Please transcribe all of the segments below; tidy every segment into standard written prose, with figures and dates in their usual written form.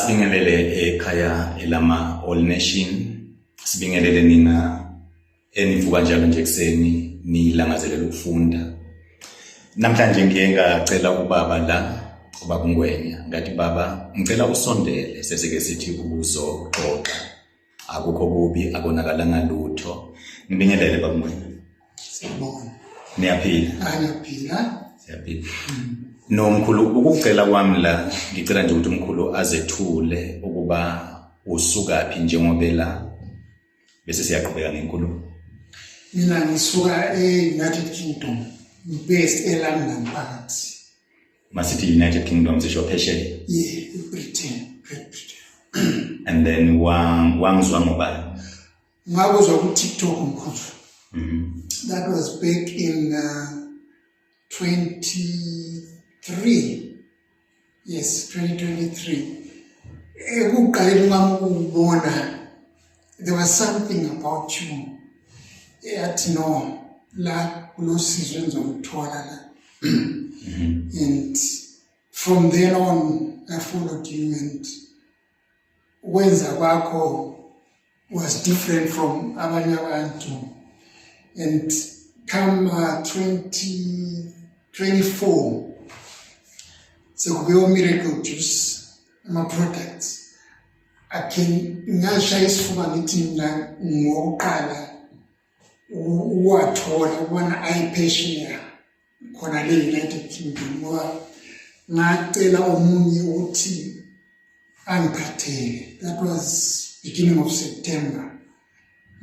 Asibingelele ekhaya elama All Nation. Sibingelele nina enivuka njalo nje ekseni nilangazelela ukufunda. Namhlanje ngike ngacela ubaba la ubaba Ngwenya ngathi baba ngicela usondele sesike sithi uzoxoxa. Akukho kubi akonakalanga lutho. Ngibingelele baba Ngwenya. Siyabona. Niyaphila? Ayaphila. Siyaphila. No mkhulu ukucela kwami la ngicela nje ukuthi umkhulu azethule ukuba usukaphi njengoba la bese siyaqhubeka ngenkulumo. Mina ngisuka United Kingdom, based eLondon phakathi. Masithi United Kingdom sisho phesheya? Yeah, Britain, Great Britain. And then wangizwa ngobani? Ngakuzwa ku TikTok mkhulu. That was back in 2023. Yes, 2023. Ekuqaleni kwami ukubona there was something about you. Yathi no la kulosizo engizoluthola la. And from then on I followed you, and wenza kwakho was different from abanye abantu. And come 2024 sekube Miracle Juice ama products ngashaya isifuba ngithi mina ngokuqala uwathola ubona ayipesheya khona le United Kingdom, ngoba ngacela omunye ukuthi angiphathele. That was beginning of September.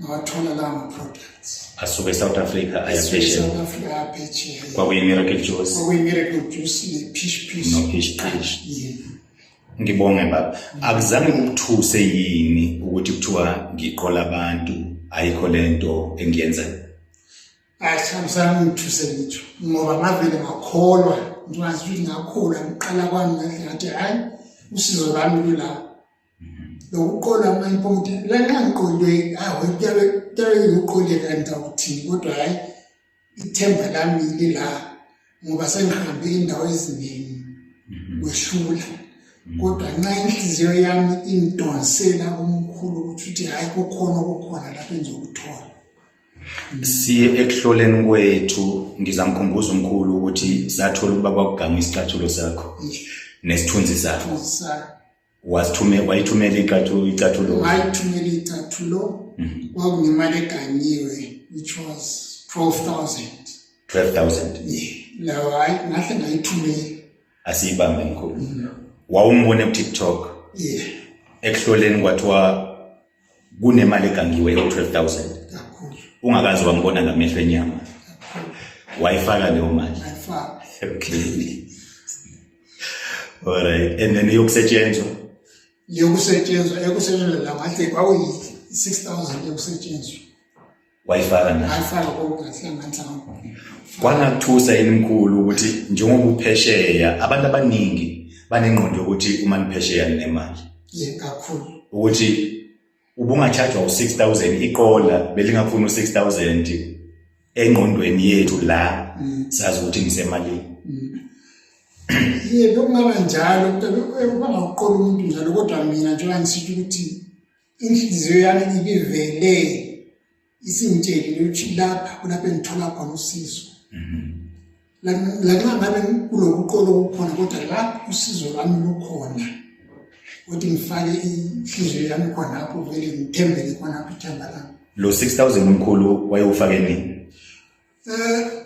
Ngawathola la products asuke South Africa ayapesheya. South Africa ayapesheya. Kwakuyi Miracle Juice. Kwakuyi Miracle Juice le Pish. No Pish. Yeah. Ngibonge baba. Akuzange ukuthuse yini ukuthi kuthiwa ngiqola abantu ayikho lento engiyenza? Ayishamsana ngithuse litho ngoba ngavele ngakholwa, ngiwazi ukuthi ngakholwa ngiqala kwami ngathi hayi usizo lami lula. Lokuqola ama important la ngiqolwe wetyabe uqole kanti awuthini, kodwa hayi ithemba lami lila ngoba sengihambe indawo eziningi wehlula. Kodwa nxa inhliziyo yami indonsela umkhulu ukuthi hayi kukhona lapho engizokuthola. Siye ekuhloleni kwethu ngizamkhumbuza umkhulu ukuthi sathola ubaba ukugama isicathulo sakho nesithunzi sakho. Wayithumela icathulo? Wayithumela icathulo kwakunemali eganyiwe which was 12,000. 12,000? Yeah. Lawo hayi ngahle ngayithumela. Asiyibambe mkhulu. Wawumbone ku-TikTok? Yeah. Ekuhloleni kwathiwa kunemali egangiwe yo-12,000? Kakhulu. Ungakazi wambona ngamehlo enyama? Wayifaka leyo mali? Wayifaka. Okay. Alright. And then yokusetshenzwa la ngathi kwakuyi 6,000 yokusetshenzwa. Wayifaka na? Wayifaka ngokuhlanganisa ngakho. Kwanakuthusa yini mkhulu ukuthi njengoba uphesheya abantu abaningi banengqondo ukuthi uma niphesheya nemali? Yeah, kakhulu. Ukuthi ubungachajwa u6,000 iqola belingafuna u6,000 engqondweni yethu la sazi ukuthi ngisemalini. Yeah, lokungaba njalo bangaqola umuntu njalo, kodwa mina njengoba ngisithi ukuthi inhliziyo yami ibivele isingitshelile ukuthi lapha engithola khona usizo. La ngabe kulokuqola okukhona, kodwa lapha usizo lami lukhona ukuthi ngifake inhliziyo yami khona lapho vele ngithembele khona lapho ithemba lami. Lo 6,000 umkhulu wayewufake nini?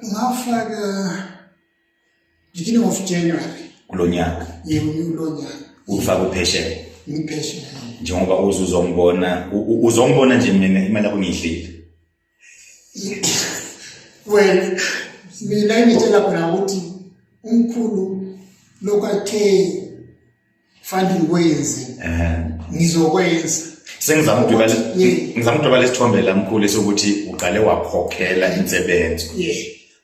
Ngafaka beginning of January kulonyaka. Kulonyaka. Ufaka uphesheya? Ngiphesheya. Njengoba uzongibona nje mina imali yakho ngiyihlile. Well, mina ngitshela khona ukuthi umkhulu lokathe funding wenze. Ngizokwenza. Sengizama ukudweba lesithombe la mkhulu sokuthi uqale wakhokhela insebenzo. Yeah.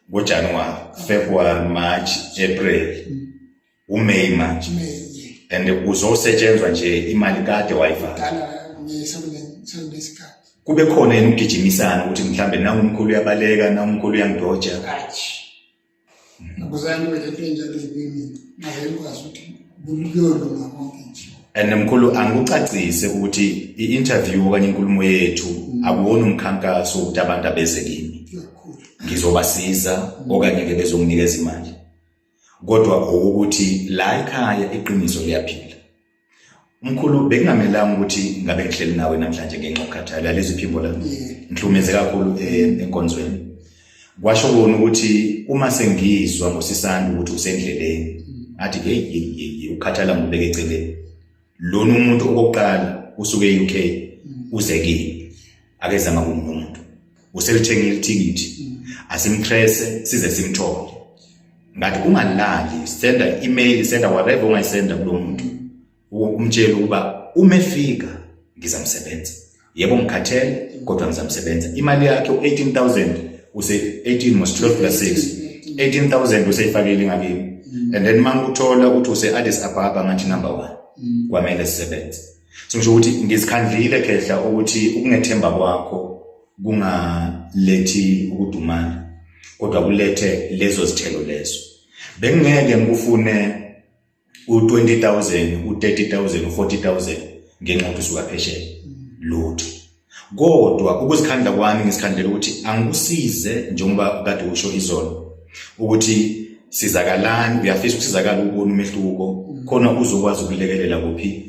NgoJanuary, February, March, April, uMay March. And uzosetshenzwa nje imali kade wayifaka. Dala ngesikhathi. Kube khona yini ugijimisana ukuthi mhlambe nangu umkhulu uyabaleka nangu umkhulu uyangidoja? Hayi. Akuzange wethu enjalo yini. Ngeke ukwazi ukuthi bulukelo ngamonke nje. and mkhulu angikucacise ukuthi i-interview okanye inkulumo yethu akuwona umkhankaso ukuthi abantu abeze kimi ngizobasiza okanye ke bezonginikeza imali, kodwa ukuthi la ekhaya iqiniso liyaphila. Mkhulu bekungamelanga ukuthi ngabe ngihleli nawe namhlanje ngenxa yokukhathala lezi phimbo lami ngihlumeze kakhulu enkonzweni. Kwasho kona ukuthi uma sengizwa ngosisanda ukuthi usendleleni athi hey ukhathala ngibeke eceleni, lona umuntu okokuqala usuke e-UK uze kimi akezama kumuntu uselithengile ithikithi asimpresse size simthole. Ngathi ungalali senda email senda whatever ungayisenda kulo muntu umtshela ukuba umefika ngizamsebenza, yebo ngikhathele kodwa ngizamsebenza. Imali yakhe u18,000 use 18 mos 12 plus 6 18,000 useyifakile ngakini, and then manguthola ukuthi use Addis Ababa ngathi number 1 kwamele sisebenze. So ngisho ukuthi ngizikhandlile khehla ukuthi ukungethemba kwakho kungalethi ukudumana kodwa kulethe lezo zithelo lezo. Bengingeke ngikufune u20,000 u30,000 u40,000 ngenxa yokuthi usuka phesheya lutho, kodwa ukuzikhandla kwami ngisikhandlela ukuthi angikusize njengoba kade usho izolo ukuthi sizakalani, uyafisa ukusizakala ukubona umehluko khona uzokwazi ukulekelela kuphi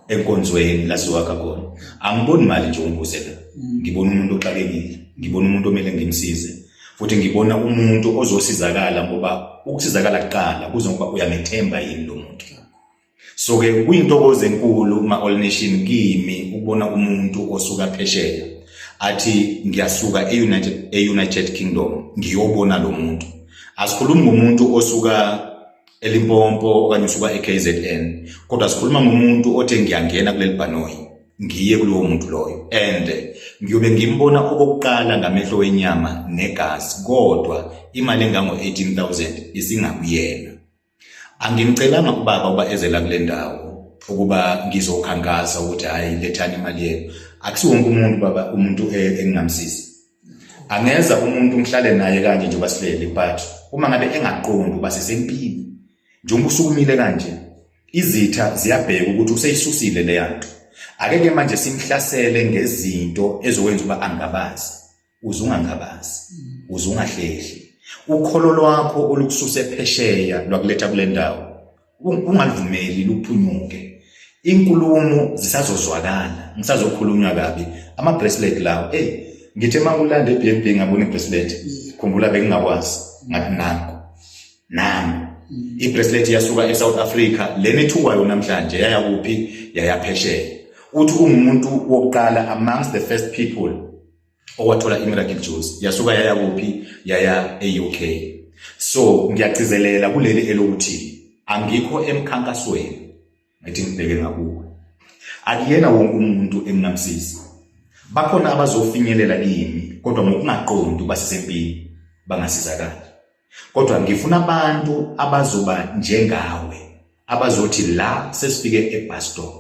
enkonzweni lasiwakha khona. Angiboni mali nje umbuzela, ngibona umuntu oxakekile, ngibona umuntu omele ngimsize, futhi ngibona umuntu ozosizakala ngoba ukusizakala kuqala kuzokuba uyamethemba yini lo muntu. So ke kuyintokozo enkulu ma All Nation kimi ukubona umuntu osuka phesheya athi ngiyasuka e-United Kingdom ngiyobona lo muntu. Asikhulumi ngomuntu osuka eLimpopo okanye usuka eKZN, kodwa sikhuluma ngomuntu othe ngiyangena kuleli bhanoyi ngiye kulowo muntu loyo, and ngiyobe ngimbona okokuqala ngamehlo wenyama negazi, kodwa imali engango 18,000 isingakuyena. Angimcelanga ubaba uba ezela kule ndawo ukuba ngizokhankasa ukuthi hayi lethani imali yenu. Akusiwonke umuntu baba umuntu engingamsiza. Angeza umuntu ngihlale naye kanje nje basilele, but uma ngabe engaqondi uba sisempini njengoba usukumile kanje izitha ziyabheka ukuthi useyisusile le yanto. Akeke manje simhlasele ngezinto ezokwenza uba angabazi, uzungangabazi, uzungahlehli. Ukholo lwakho olukususe phesheya lwakuletha kule ndawo ungalivumeli luphunyuke. Inkulumo zisazozwakala, ngisazokhulunywa kabi. Ama bracelet lawo ngithe makulanda eBNB ngabona ibracelet, khumbula bekungakwazi ngathi nami ibracelet yasuka eSouth Africa lena ethukwayo namhlanje yaya kuphi, yaya phesheya. Uthi ungumuntu wokuqala amongst the first people owathola iMiracle Juice, yasuka yaya kuphi, yaya eUK. So ngiyagcizelela kuleli elokuthi angikho emkhankasweni ngithi ngibheke ngakuwe. Akuyena wonke umuntu engingamsiza, bakhona abazofinyelela kimi kodwa ngokungaqondi basisempini bangasizakala. Kodwa ngifuna abantu abazoba njengawe, abazothi la sesifike ebus stop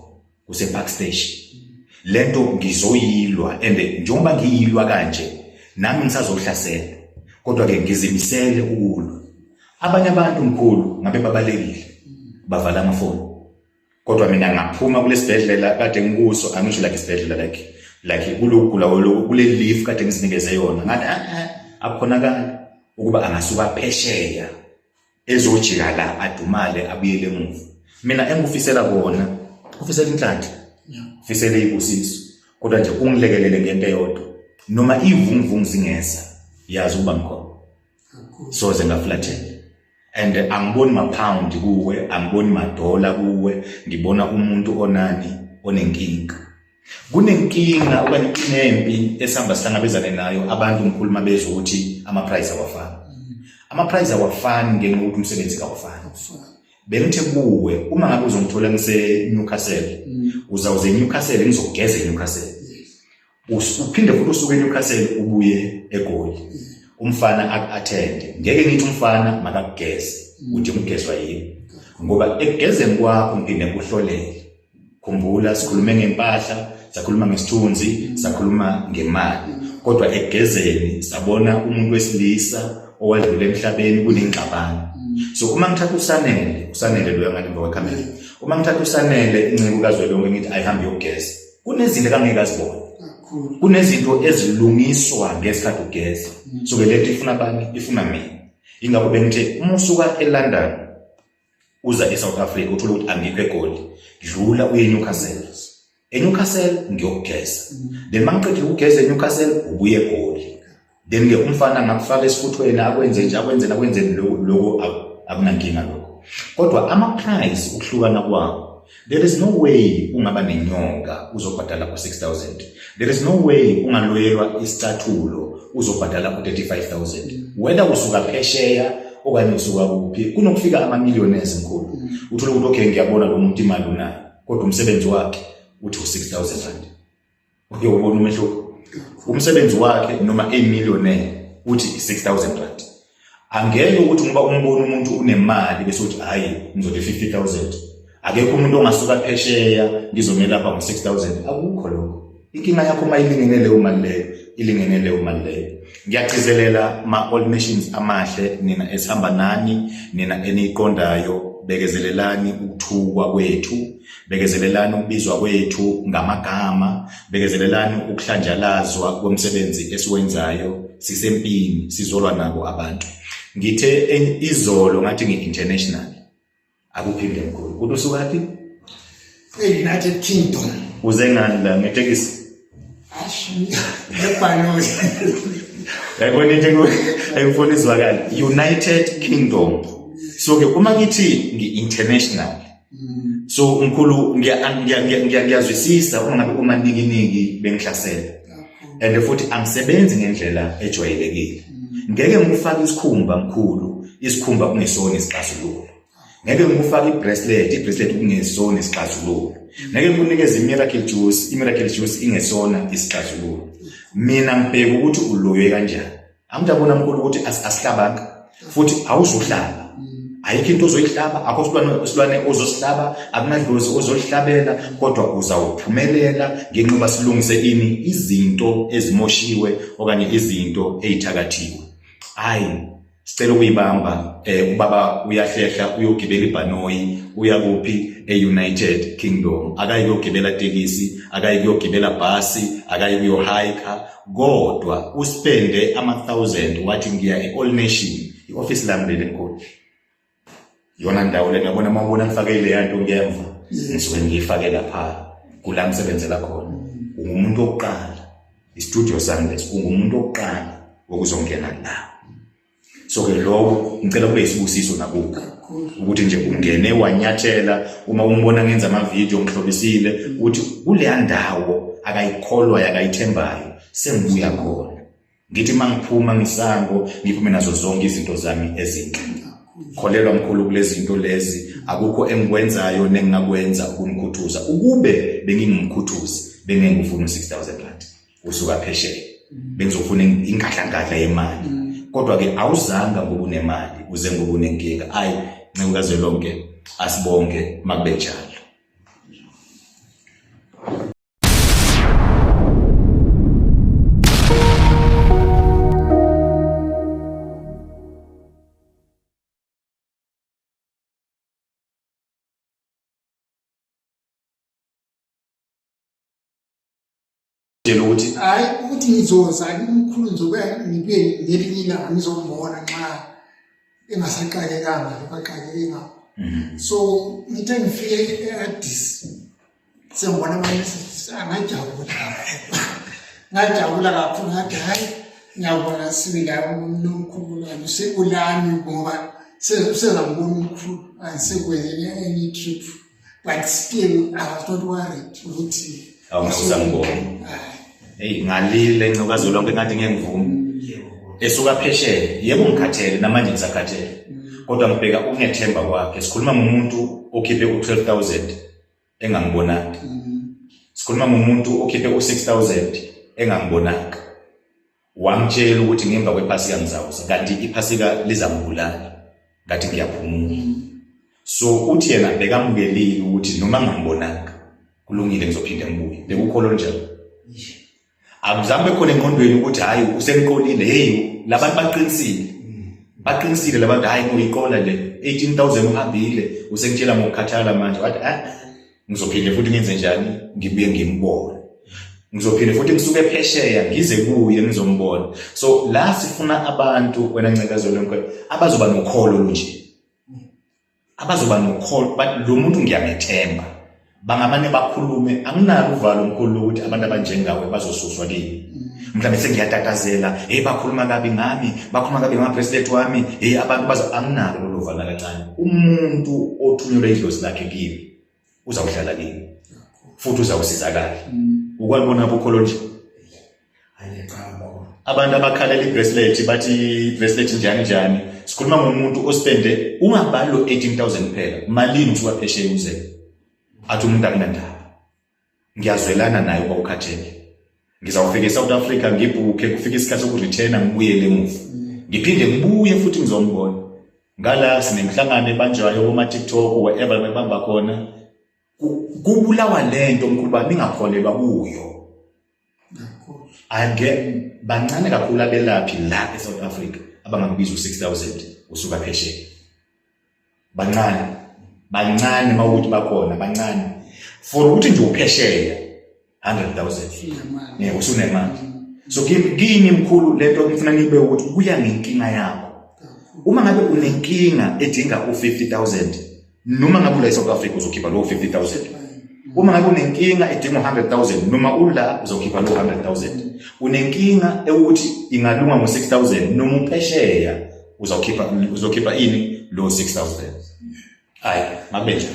kuse park station lento ngizoyilwa, and njengoba ngiyilwa kanje nami ngisazohlasela, kodwa ke ngizimisele ukulwa. Abanye abantu mkhulu ngabe babalekile bavala amafoni, kodwa mina ngaphuma kulesibhedlela kade ngikuso, angisho like isibhedlela like kulokugula kule leaf kade ngisinikeze yona, ngathi akukhonakala ukuba angasuka phesheya ezojika la adumale abuyele emuva. Mina engufisela kona ufisela inhlanhla, ufisela ibusiso, kodwa nje ungilekelele ngento eyodwa, noma ivunguvungu zingeza yazi ukuba ngikhona soze ngaflathela. And angiboni ma-pound kuwe, angiboni madola kuwe, ngibona umuntu onani onenkinga. Kunenkinga okanye inempi esihamba sihlangabezane nayo abantu mkhuluma bezwe ukuthi ama-price awafani. Ama-price awafani ngenxa yokuthi umsebenzi kawafani. Bengithi kuwe uma ngabe uzongithola ngise Newcastle, uzawuze eNewcastle ngizogeza eNewcastle. Uphinde futhi usuke eNewcastle ubuye eGoli. Umfana akuattende. Ngeke ngithi umfana makakugeze, uthi umgezwa yini. Ngoba ekugezeni kwakho ngipinde kuhlolele. Khumbula sikhulume ngempahla, sakhuluma ngesithunzi, sakhuluma ngemali. Kodwa egezeni sabona umuntu wesilisa owadlula emhlabeni kunengxabano. So uma ngithatha usanele lo yangalemva kwekhamera, uma ngithatha uSanele incebo kaZwelonke ngithi ayihambe yogeza kunezinto angeke azibone kunezinto ezilungiswa ngesikhathi ugeza so ke lethi ifuna bani ifuna mina ingakho bengithi uma usuka eLondon uza eSouth Africa uthola ukuthi angikho eGoli dlula uye eNewcastle eNewcastle ngiyogeza then mangiqedile ukugeza eNewcastle ubuye eGoli then ke umfana ngakufaka esifuthweni akwenze lokho akunankinga lokho kodwa ama price ukuhlukana kwawo there is no way ungaba nenyonga uzobhadala ku 6000 there is no way ungaloyelwa isicathulo uzobhadala ku 35000 whether usuka phesheya okanye usuka kuphi kunokufika ama-millionaires mkhulu uthola ukuthi okay ngiyabona lo muntu imali unayo kodwa umsebenzi wakhe uthi u6000 rand uyobona umehluko umsebenzi wakhe noma a-millionaire uthi 6000 rand angeke ukuthi ngoba umbona umuntu unemali bese uthi hayi ngizothi 50000 akekho umuntu ongasuka phesheya ngizomelapha ngo6000 akukho lokho inkinga yakho mayilingene leyo mali leyo ngiyagcizelela ma-all nations amahle nina esihamba nani nina eniqondayo bekezelelani ukuthukwa kwethu bekezelelani ukubizwa kwethu ngamagama bekezelelani ukuhlanjalazwa komsebenzi esiwenzayo sisempini sizolwa nabo abantu ngithe izolo ngathi ngi-international akuphinde mkhulu ukuthi usukaphi United Kingdom uze ngani la ngetekisi lebhanoyi yayibona into ayifuna izwakala United Kingdom so ke uma ngithi ngi-international so mkhulu ngiyazwisisa uma ngabe umanikiniki bengihlasela and futhi angisebenzi ngendlela ejwayelekile ngeke ngifake isikhumba mkhulu isikhumba kungesona isixazululo ngeke ngifake i-bracelet kungesona isixazululo ngeke ngikunikeze i-miracle juice ingesona isixazululo mina ngibheka ukuthi uloywe kanjani angijabona mkhulu ukuthi asihlabanga futhi awuzohlaba ayikho into ozoyihlaba akho silwane ozosihlaba akunadlozi ozolihlabela kodwa uzawuphumelela ngenxa silungise ini izinto ezimoshiwe okanye izinto ezithakathiwe hayi sicela ukuyibamba ubaba uyahlehla uyogibela ibhanoyi uya kuphi e-United Kingdom akayi kuyogibela tekisi akayi kuyogibela basi akayi kuyohika kodwa uspende ama-1000 wathi ngiya e-all nation i-office lami leli enkulu yona ndawo le ngiyabona mawubona ngifakele yanto ngemva ngisuke ngiyifake lapha kula ngisebenzela khona ungumuntu oqala i-studio sami lesi ungumuntu oqala okuzongena la so ke lokho ngicela kube isibusiso nakuka ukuthi nje ungene wanyathela uma umbona ngenza ama-video ngihlobisile ukuthi kule ndawo akayikholwa yakayithembayo sengibuya khona ngithi mangiphuma ngisango ngiphume nazo zonke izinto zami ezinhle kholelwa mkhulu kulezi zinto lezi akukho engikwenzayo nengingakwenza ukunikhuthuza ukube bengingumkhuthuzi bengengufuna u6000 rand usuka phesheya bengizofuna inkahla yemali kodwa ke awuzanga ngoba unemali uze ngoba unenkinga ayi ncebo kaZwelonke asibonge makube njalo ukuthi hayi ukuthi ngizoza umkhulu ngibuye ngelinye ilanga ngizombona nxa engasaqalekanga lokaqaleke ngapha so ngithe ngifike e-Addis sengibona ama-messages ngajabula kakhulu ngathi hayi ngiyabona sibila nomkhulu wami sekulami ngoba sezambona umkhulu angisekwenzele enye trip but still I was not worried ukuthi awusangibona hey ngalile ncoko kaZwelonke ngathi ngeke ngivume esuka phesheya yebo ngikhathele namanje ngisakhathele kodwa ngibheka ukungethemba kwakhe sikhuluma ngomuntu okhiphe u12000 engangibonanga sikhuluma ngomuntu okhiphe u6000 engangibonanga wangitshela ukuthi ngemva kwephasika ngizawuza kanti iphasika lizambulala ngathi ngiyaphumula so uthi yena bekamkelile ukuthi noma ngangibonanga kulungile ngizophinda ngibuye bekukholo njalo akuzambe khona engqondweni ukuthi hayi useniqolile hey labantu baqinisile baqinisile labantu hayi uyiqola le 18,000 uhambile usengitshela ngokukhathala manje wathi ngizophinde futhi ngenze njani ngibuye ngimbone ngizophinde futhi ngisuke phesheya ngize kuye ngizombona. So la sifuna abantu wena Ncikazi lonke abazoba nokholo nje, abazoba nokholo lo muntu ngiyamethemba bangamane bakhulume anginalo uvalo omkhulu ukuthi abantu abanjengawe bazosuswa kimi. Mhlawumbe sengiyatatazela bakhuluma kabi ngami, bakhuluma kabi ngama-president wami, abantu anginalo lolu valo kancane. Umuntu othunyelwe idlozi lakhe kimi uzawuhlala kimi futhi uzawusizakala. Ukwabona ukholo nje abantu abakhalela i-bracelet bathi i-bracelet njani sikhuluma ngomuntu ospende ungabalo 18,000 kuphela malini usuka phesheya uze athi umuntu akunandaba ngiyazwelana naye ukuba ukhathele ngizawufika eSouth Africa ngibhuke kufika isikhathi sokureturna ngibuyele emuva ngiphinde ngibuye futhi ngizombona ngala sinemhlangano ebanjwayo kuma TikTok wherever bebamba khona kubulawa lento omkhulu bami ngakholelwa kuyo bancane kakhulu abelaphi la eSouth Africa abangakubiza u6,000 usuka phesheya bancane mawukuthi bakhona bancane for ukuthi nje uphesheya 100,000 usunemali. So kimi mkhulu lento ngifuna nibe ukuthi kuya ngenkinga yakho. Uma ngabe unenkinga edinga u50,000 noma ngabe ula eSouth Africa uzokhipha lo 50,000. Uma ngabe unenkinga edinga 100,000 noma ula uzokhipha lo 100,000. Unenkinga ukuthi ingalunga ngo6,000 noma uphesheya uzokhipha ini lo 6,000. Hayi mabenja